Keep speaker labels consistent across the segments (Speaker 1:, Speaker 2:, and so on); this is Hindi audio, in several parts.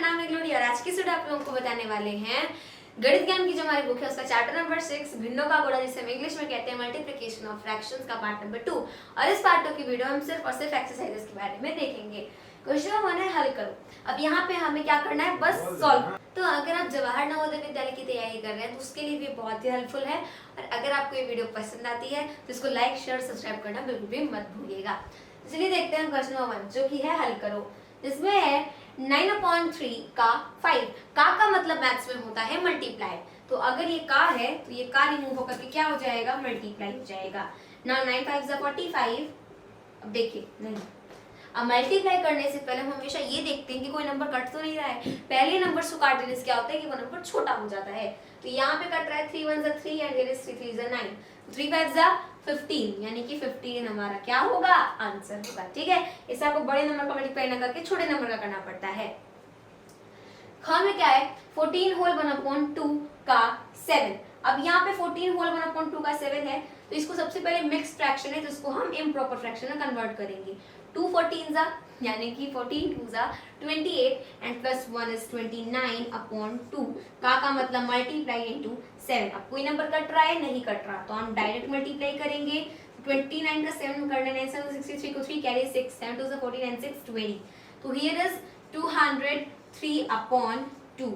Speaker 1: नाम है ग्लोरी और आज की वीडियो आप लोगों को बताने वाले हैं गणित ज्ञान की जो हमारी बुक है उसका चैप्टर नंबर 6 भिन्नों का गुणा जिसे हम इंग्लिश में कहते हैं मल्टीप्लिकेशन ऑफ फ्रैक्शंस का पार्ट नंबर 2। और इस पार्ट 2 की वीडियो हम सिर्फ और सिर्फ एक्सरसाइजेस के बारे में देखेंगे। क्वेश्चन नंबर 1 है हल करो। अब यहाँ पे हमें क्या करना है, बस सॉल्व। तो अगर आप जवाहर नवोदय विद्यालय की तैयारी कर रहे हैं तो उसके लिए भी बहुत ही हेल्पफुल है। और अगर आपको ये वीडियो पसंद आती है तो इसको लाइक शेयर सब्सक्राइब करना बिल्कुल भी मत भूलिएगा। चलिए देखते हैं क्वेश्चन नंबर 1 जो कि है हल करो, जिसमें है 9/3 का 5। का मतलब मैथ्स में होता है मल्टीप्लाई। तो अगर ये का है तो ये का रिमूव होकर के क्या हो जाएगा, मल्टीप्लाई हो जाएगा। नाउ 9 5 45। अब देखिए नहीं, अब मल्टीप्लाई करने से पहले हम हमेशा ये देखते हैं कि कोई नंबर कट तो नहीं रहा है। पहले नंबर से काट देने से क्या होता है कि वो नंबर छोटा हो जाता है। तो यहाँ पे कट रहा है 3 1 3 एंड हियर इज 3 3 9, 3 5 15, यानी कि 15 हमारा क्या होगा, आंसर होगा। ठीक है, इसे आपको बड़े नंबर का मल्टीप्लाई न करके छोटे नंबर का करना पड़ता है। ख में क्या है, 14 होल 1/2 का 7। अब यहाँ पे 14 होल 1/2 का 7 है तो इसको सबसे पहले मिक्स फ्रैक्शन है तो इसको हम इम्प्रॉपर फ्रैक्शन में कन्वर्ट करेंगे। 2 14 यानी कि 14 2 28 एंड प्लस 1 इज 29/2। का मतलब मल्टीप्लाई इनटू 7। अब कोई नंबर कट रहा है, नहीं कट रहा तो हम डायरेक्ट मल्टीप्लाई करेंगे। 29 का 7 में करने 9 7 63 को 3 कैरी 6 7 2 14 एंड 6 20। तो हियर इज 203/2।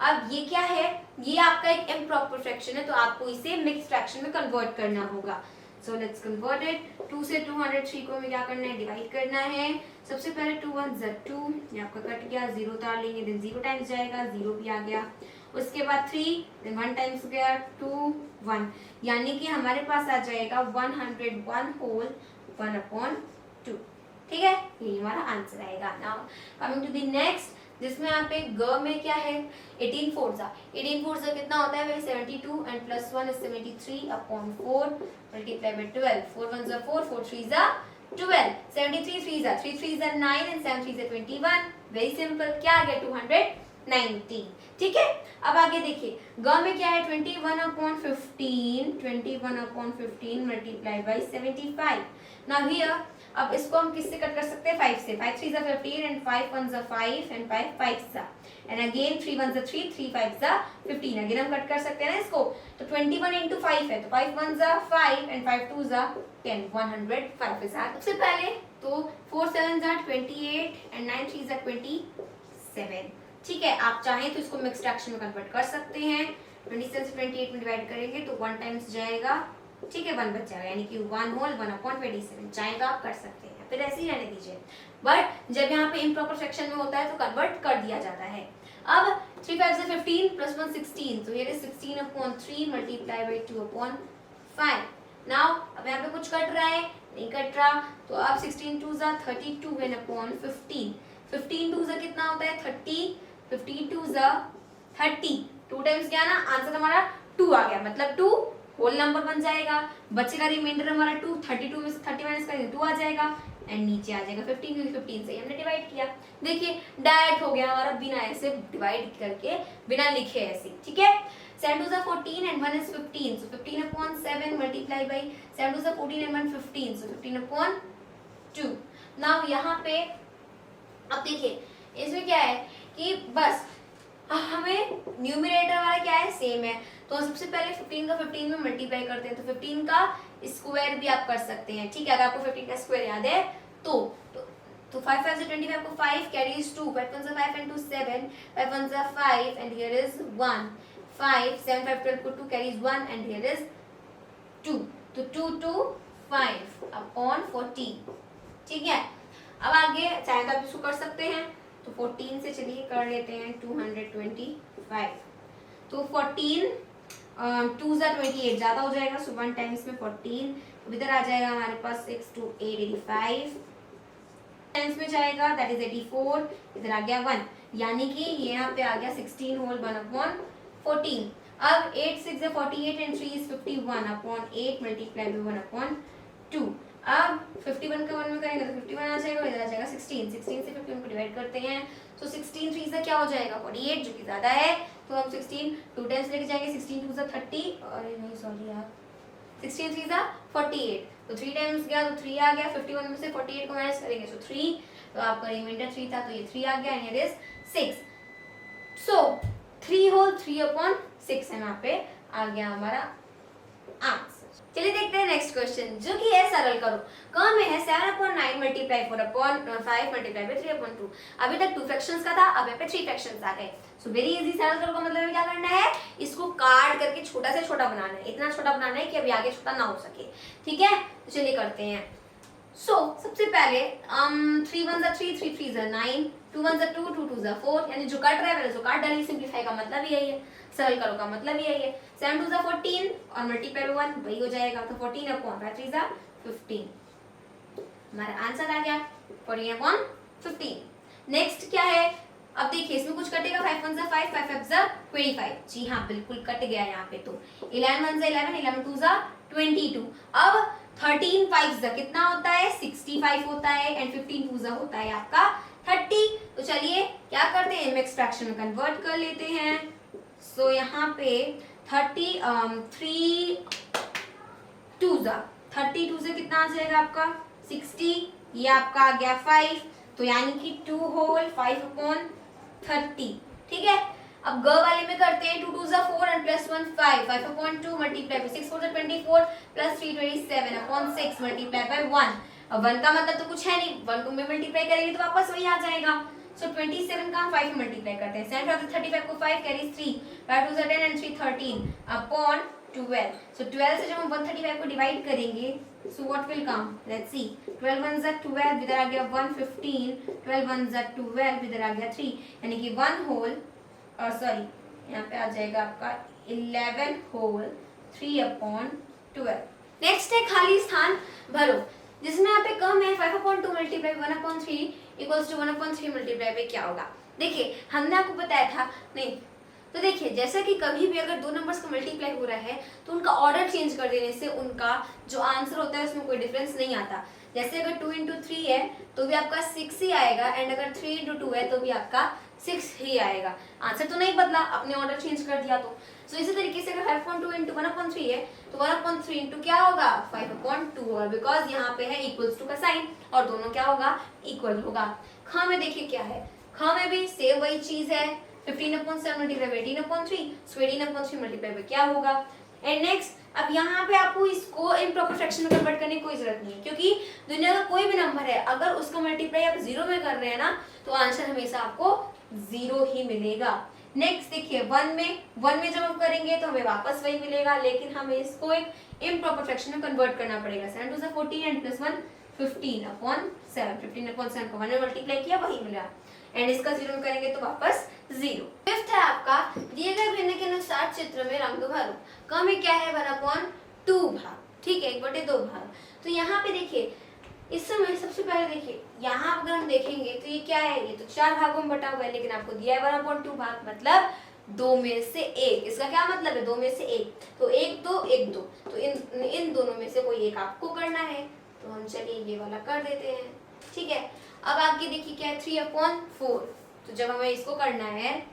Speaker 1: अब ये क्या है, ये आपका एक इम्प्रॉपर फ्रैक्शन है तो आपको इसे मिक्स फ्रैक्शन में कन्वर्ट करना होगा। So let's convert it. 2 से 203 को हमें क्या करना है, डिवाइड करना है। सबसे पहले 2 1 2, ये आपका कट गया, 0 उतार लेंगे, देन 0 टाइम्स जाएगा, 0 भी आ गया। उसके बाद 3, देन 1 टाइम्स गया, 2 1, यानी कि हमारे पास आ जाएगा 101 होल 1/2। ठीक है, ये हमारा आंसर आएगा। Now coming to the next, जिसमें यहाँ पे ग में क्या है, 18 4 18 4 कितना होता है भाई, 72 and plus 1 is 73/4 multiply by 12। 4 1 4 4 3 12, 73 3 3 3 9 and 7 3 21। Very simple, क्या आ गया, 290। ठीक है, अब आगे देखिए ग में क्या है, 21/15 21/15 मल्टीप्लाई बाय 75। नाउ हियर अब इसको हम किससे कट कर सकते हैं, 5 से। 5 3 15 and 5 1 5 and 5 5 and again 3 1 3 3 5 15। Again हम कट कर सकते हैं ना इसको। तो 21 into 5 है तो 5 1 5 एंड 5 2 10, 105 इज आंसर। सबसे पहले तो 4 7 28 एंड 9 3 27। ठीक है, आप चाहें तो इसको मिक्स फ्रैक्शन में कन्वर्ट कर सकते हैं। 27 से 28 में डिवाइड करेंगे तो 1 टाइम्स जाएगा, ठीक है, 1 बच जाएगा, यानी कि 1 होल 1/27। चाहे तो आप कर सकते हैं, फिर ऐसे ही रहने दीजिए। बट जब यहाँ पे इम्प्रॉपर फ्रैक्शन में होता है तो कन्वर्ट कर दिया जाता है। अब 3 5 15 प्लस 1 16, तो here is 16/3 multiply by 2/5। Now अब यहाँ पे कुछ कट रहा है, नहीं कट रहा, तो अब 16 2 32 एंड अपॉन 15। 15 2 कितना होता है, 30। 15 2 30, 2 टाइम्स गया ना, आंसर हमारा 2 आ गया, मतलब 2 होल नंबर बन जाएगा। बचेगा रिमाइंडर हमारा 2। 32 में से 30 माइनस करेंगे 2 आ जाएगा एंड नीचे आ जाएगा 15, क्योंकि 15 से हमने डिवाइड किया। देखिए डायरेक्ट हो गया हमारा, बिना ऐसे डिवाइड करके, बिना लिखे ऐसे। ठीक है, 7 2 14 and 1 is 15, so 15/7 multiply by 7 2 14 and 1 15, so 15/2। Now यहाँ पे अब देखिए इसमें क्या है कि बस हमें न्यूमरेटर वाला क्या है, सेम है। तो सबसे पहले 15 का 15 में मल्टीप्लाई करते हैं, तो 15 का स्क्वायर भी आप कर सकते हैं। ठीक है, अगर आपको 15 का स्क्वायर याद है तो 5 5 25 को 5 carries 2, 5 1 5 and 2 7, 5 1 5 and here is 1 5 7 5 12 को 2 कैरीज 1 and here is 2, तो 2 2 5/40। ठीक है, अब आगे चाहे तो आप इसको कर सकते हैं, तो 14 से चलिए कर लेते हैं 225। तो 14 2 28 ज्यादा हो जाएगा, सो 1 टाइम्स में 14, तो इधर आ जाएगा हमारे पास 6 2 8 85 टाइम्स में जाएगा, दैट इज 84। इधर आ गया 1, यानी कि यहाँ पे आ गया 16 होल 1/14। अब 8 6 48 एंड 3 is 51/8 मल्टीप्लाई बाय 1/2। अब 51 का 1 में करेंगे तो 51 आ जाएगा, इधर आ जाएगा 16 16 से 51 को डिवाइड करते हैं, तो 16 3 से क्या हो जाएगा, 48, जो कि ज्यादा है। तो हम 16 2 टाइम्स लेके जाएंगे, 16 2 30, अरे नहीं सॉरी यार, 16 3 48, तो 3 टाइम्स गया तो 3 आ गया। 51 में से 48 को माइनस करेंगे तो 3, तो आपका रिमाइंडर 3 था तो ये 3 आ गया and here is 6। So 3 whole 3/6 है, यहाँ पे आ गया हमारा आंसर। चलिए देखते हैं नेक्स्ट क्वेश्चन, जो कि है सरल करो। कौन में है 7/9 मल्टीप्लाई 4/5 मल्टीप्लाई बाय 3/2। अभी तक 2 फ्रैक्शंस का था, अब यहाँ पे 3 फ्रैक्शंस आ गए। So very easy. सरल करो का मतलब है क्या करना है, इसको काट करके छोटा से छोटा बनाना है, इतना छोटा बनाना है कि अभी आगे छोटा ना हो सके। ठीक है, तो चलिए करते हैं। सबसे पहले 3 1 3 3 3 9, 2 1 2 2 2 4, यानी जो कट रहा है पहले उसको काट डालिए। सिंप्लीफाई का मतलब यही है, सरल करो का मतलब यही है। 7 2 14 और मल्टीप्लाई 1 वही हो जाएगा, तो 14/3 15। हमारा आंसर आ गया 14/15। नेक्स्ट क्या है, अब देखिए इसमें कुछ कटेगा। 5 1 5 5 5 25। जी हाँ, बिल्कुल कट गया यहाँ पे। तो 11 1 11 11 2 22। अब 13 5 कितना होता है, 65 होता है, एंड 15 2 होता है आपका 30। तो चलिए क्या करते हैं, मिक्स फ्रैक्शन में कन्वर्ट कर लेते हैं। सो यहाँ पे 32 से कितना आ जाएगा आपका 60, ये आपका आ गया 5, तो यानी कि 2 होल 5/30। ठीक है, अब ग वाले में करते हैं। 2 2 4 and plus 1 5 5/2 multiply by 6 4 24 plus 3 27/6 multiply by 1। अब 1 का मतलब तो कुछ है नहीं, 1 को में मल्टीप्लाई करेंगे तो वापस वही आ जाएगा। सो 27 का 5 में मल्टीप्लाई करते हैं। 7 35 को 5 कैरी 3, 5 2 10 एंड 3 13 अपॉन 12। सो 12 से जब हम 135 को डिवाइड करेंगे, so what will come, let's see. 12 1 12, इधर आ गया 115, 12 1 12, इधर आ गया 3, यानी कि 1 होल, और सॉरी यहाँ पे आ जाएगा आपका 11 होल 3/12। नेक्स्ट है खाली स्थान भरो, जिसमें यहाँ पे कम है 5/2 multiply 1/3 equals to 1/3 multiply by क्या होगा। देखिए हमने आपको बताया था नहीं, तो देखिए जैसा कि कभी भी अगर दो नंबर्स का मल्टीप्लाई हो रहा है तो उनका ऑर्डर चेंज कर देने से उनका जो आंसर होता है उसमें कोई डिफरेंस नहीं आता। जैसे अगर 2 × 3 है तो भी आपका 6 ही आएगा, एंड अगर 3 × 2 है तो भी आपका 6 ही आएगा। आंसर तो नहीं बदला, अपने ऑर्डर चेंज कर दिया। तो इसी तरीके से अगर 5/2 × 1/3 है तो 1/3 इंटू क्या होगा 5/2, और बिकॉज यहाँ पे है इक्वल्स टू का साइन और दोनों क्या होगा इक्वल होगा। ख में देखिए क्या है, ख में भी सेम वही चीज है। 15/7 multiply by 18/3, so 18/3 multiply by क्या होगा। एंड नेक्स्ट, अब यहाँ पे आपको इसको इम्प्रॉपर फ्रैक्शन में कन्वर्ट करने की कोई जरूरत नहीं है, क्योंकि दुनिया का कोई भी नंबर है अगर उसका मल्टीप्लाई आप 0 में कर रहे हैं ना तो आंसर हमेशा आपको 0 ही मिलेगा। नेक्स्ट देखिए 1 में जब हम करेंगे तो हमें वापस वही मिलेगा, लेकिन हमें इसको एक इम्प्रॉपर फ्रैक्शन में कन्वर्ट करना पड़ेगा। 7 2 14 एंड प्लस 1 15/7, 15/7 को 1 में मल्टीप्लाई किया वही मिला, एंड इसका 0 में करेंगे तो वापस 0। फिफ्थ है आपका दिए गए भिन्न के अनुसार चित्र में रंग भरो। क में क्या है 1/2 भाग, ठीक है 1/2 भाग। तो यहाँ पे देखिए इस समय सबसे पहले देखिए यहाँ अगर हम देखेंगे तो ये क्या है, ये तो 4 भागों में बटा हुआ है, लेकिन आपको दिया है 1/2 भाग, मतलब 2 में से 1। इसका क्या मतलब है 2 में से 1, तो 1 2 1 2, तो इन दोनों में से कोई एक आपको करना है। तो हम चलिए ये वाला कर देते हैं, ठीक है। अब आगे देखिए क्या है 3/4, तो जब हमें इसको करना है,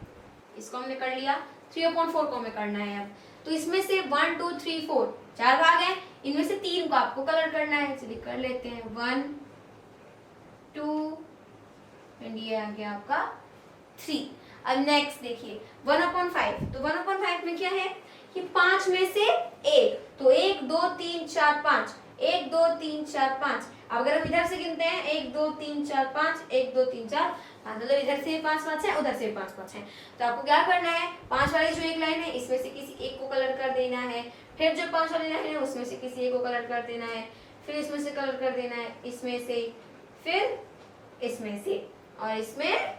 Speaker 1: इसको हमने कर लिया, 3/4 को हमें करना है। अब तो इसमें से 1 2 3 4 4 भाग हैं, इनमें से 3 को आपको कलर करना है। चलिए कर लेते हैं 1 2 एंड ये आ गया आपका 3। अब नेक्स्ट देखिए 1/5, तो 1/5 में क्या है कि 5 में से 1, तो 1 2 3 4 5, 1 2 3 4 5। अब अगर हम इधर से गिनते हैं 1 2 3 4 5, 1 2 3 4 5, मतलब इधर से 5 5 है, उधर से 5 5 है। तो आपको क्या करना है, 5 वाली जो एक लाइन है इसमें से किसी एक को कलर कर देना है, फिर जो 5 वाली लाइन है उसमें से किसी एक को कलर कर देना है, फिर इसमें से कलर कर देना है, इसमें से, फिर इसमें से, और इसमें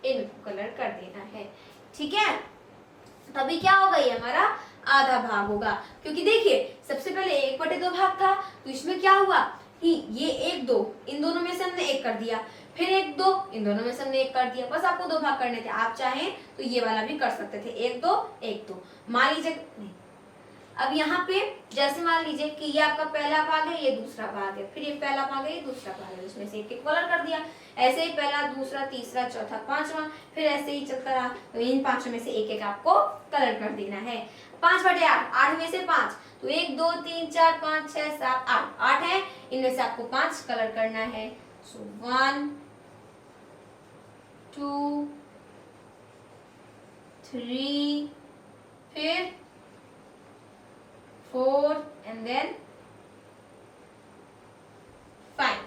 Speaker 1: इनको कलर कर देना है, ठीक है। तभी क्या होगा, ये हमारा आधा भाग होगा, क्योंकि देखिए सबसे पहले 1/2 भाग था, तो इसमें क्या हुआ कि ये 1 2 इन दोनों में से हमने 1 कर दिया, फिर 1 2 इन दोनों में से हमने 1 कर दिया। बस आपको 2 भाग करने थे, आप चाहें तो ये वाला भी कर सकते थे 1 2 1 2। मान लीजिए नहीं, अब यहाँ पे जैसे मान लीजिए कि ये आपका पहला भाग है, ये दूसरा भाग है, फिर ये पहला भाग है, ये दूसरा भाग है, उसमें से एक कलर कर दिया। ऐसे ही पहला दूसरा तीसरा चौथा पांचवा, फिर ऐसे ही चलता रहा। तो इन 5 में से एक एक आपको कलर कर देना है। 5/8, 8 में से 5, तो 1 2 3 4 5 6 7 8, 8 है, इनमें से आपको 5 कलर करना है। सो 1 2 3, फिर 4 एंड देन 5।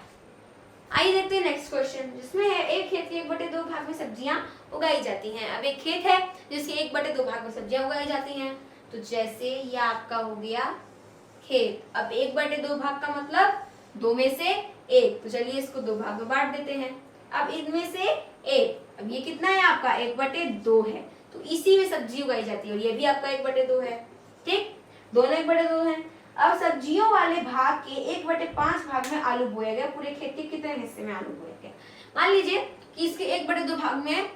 Speaker 1: आइए देखते हैं नेक्स्ट क्वेश्चन, जिसमें है एक खेत के 1/2 भाग में सब्जियां उगाई जाती हैं। अब एक खेत है जिसके 1/2 भाग में सब्जियां उगाई जाती हैं। तो जैसे ये आपका हो गया खेत। अब 1/2 भाग का मतलब 2 में से 1, तो चलिए इसको 2 भाग में बांट देते हैं। अब इनमें से 1, अब ये कितना है आपका 1/2 है, तो इसी में सब्जी उगाई जाती है और ये भी आपका 1/2 है। ठीक, दोनों 1/2 है। अब सब्जियों वाले भाग के 1/5 भाग में आलू बोया गया। पूरे खेत के कितने हिस्से में आलू बोया गया? मान लीजिए कि इसके 1/2 भाग में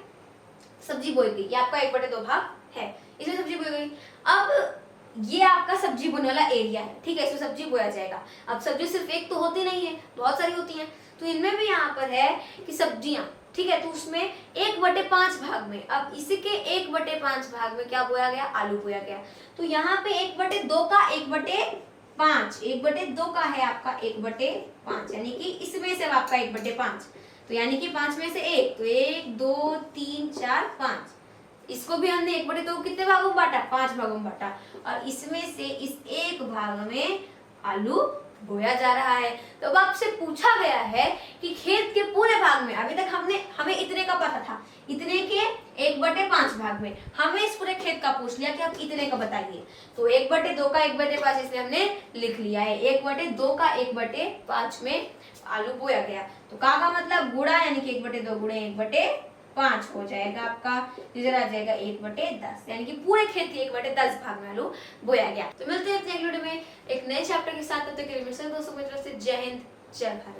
Speaker 1: सब्जी बोई गई, ये आपका 1/2 भाग है, इसमें सब्जी बोई गई। अब ये आपका सब्जी बोने वाला एरिया है, ठीक है, इसमें सब्जी बोया जाएगा। अब सब्जी सिर्फ एक तो होती नहीं है, बहुत सारी होती हैं, तो इनमें भी यहाँ पर है कि सब्जियां, ठीक है, तो उसमें 1/5 भाग में, अब इसके 1/5 भाग में क्या बोया गया? आलू बोया गया। तो यहाँ पे 1/2 का 1/5, 1/2 का है आपका 1/5, यानी कि इसमें से आपका 1/5, तो यानी कि 5 में से 1, तो 1 2 3 4 5, इसको भी हमने 1/2 कितने भागों में बांटा? 5 भागों में बांटा, और इसमें से इस एक भाग में आलू बोया जा रहा है। तो अब आपसे पूछा गया है कि खेत के पूरे भाग में, अभी तक हमें इतने का पता था, इतने के 1/5 भाग में, हमें इस पूरे खेत का पूछ लिया कि आप इतने का बताइए। तो 1/2 का 1/5 इसलिए हमने लिख लिया है, 1/2 का 1/5 में आलू बोया गया। तो का मतलब गुणा, यानी कि 1/2 गुणे 1/5 हो जाएगा आपका, इधर आ जाएगा 1/10, यानी कि पूरे खेत के 1/10 भाग में आलू बोया गया। तो मिलते हैं अपने अगले वीडियो में एक नए चैप्टर के साथ। तब तक के लिए मेरे सभी दोस्तों की तरफ से जय हिंद, जय भारत।